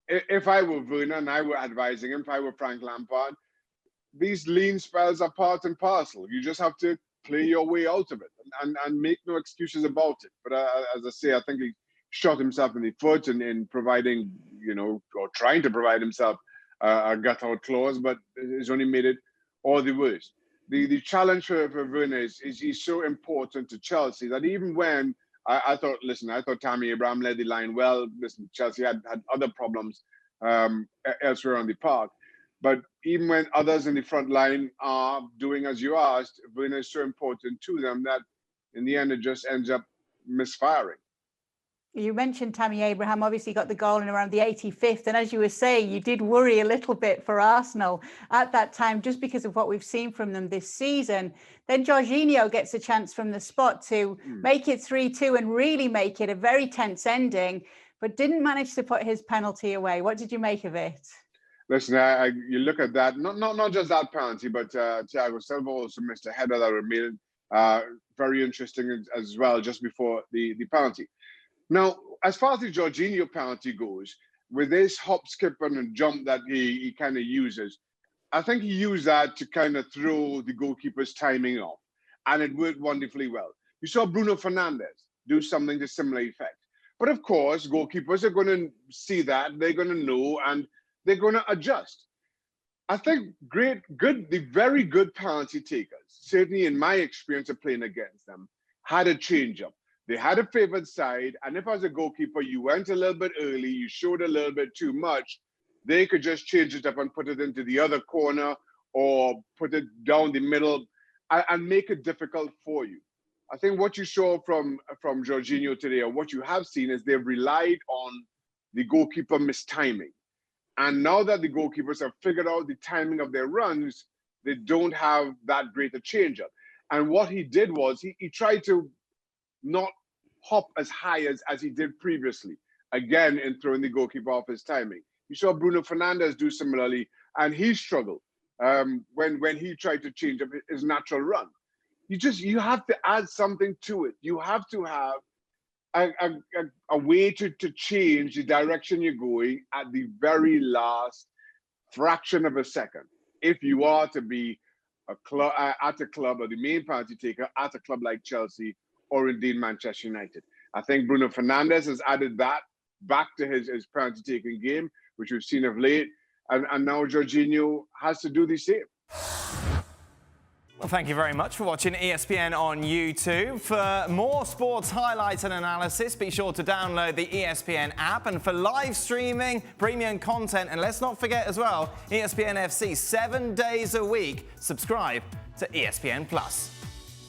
if I were Werner and I were advising him, if I were Frank Lampard, these lean spells are part and parcel. You just have to play your way out of it and make no excuses about it. But as I say, I think he shot himself in the foot in providing, or trying to provide himself a gut-out clause, but it's only made it all the worse. The challenge for Werner is he's so important to Chelsea that even when I thought Tammy Abraham led the line well. Listen, Chelsea had other problems elsewhere on the park. But even when others in the front line are doing as you asked, Werner is so important to them that in the end it just ends up misfiring. You mentioned Tammy Abraham obviously got the goal in around the 85th. And as you were saying, you did worry a little bit for Arsenal at that time, just because of what we've seen from them this season. Then Jorginho gets a chance from the spot to make it 3-2 and really make it a very tense ending, but didn't manage to put his penalty away. What did you make of it? Listen, you look at that, not just that penalty, but Thiago Silva also missed a header that remained very interesting as well just before the penalty. Now, as far as the Jorginho penalty goes, with this hop, skip, and jump that he kind of uses, I think he used that to kind of throw the goalkeeper's timing off, and it worked wonderfully well. You saw Bruno Fernandes do something to similar effect. But of course, goalkeepers are going to see that, they're going to know, and they're going to adjust. I think the very good penalty takers, certainly in my experience of playing against them, had a change-up. They had a favored side, and if as a goalkeeper you went a little bit early, you showed a little bit too much, they could just change it up and put it into the other corner or put it down the middle and make it difficult for you. I think what you saw from Jorginho today, or what you have seen, is they've relied on the goalkeeper mistiming. And now that the goalkeepers have figured out the timing of their runs, they don't have that great a change-up. And what he did was he tried to not hop as high as he did previously, again, in throwing the goalkeeper off his timing. You saw Bruno Fernandes do similarly, and he struggled when he tried to change up his natural run. You have to add something to it. You have to have a way to change the direction you're going at the very last fraction of a second if you are to be at a club, or the main penalty taker at a club like Chelsea or indeed Manchester United. I think Bruno Fernandes has added that back to his penalty taking game, which we've seen of late, and now Jorginho has to do the same. Well, thank you very much for watching ESPN on YouTube. For more sports highlights and analysis, be sure to download the ESPN app. And for live streaming, premium content, and let's not forget as well, ESPN FC 7 days a week. Subscribe to ESPN+.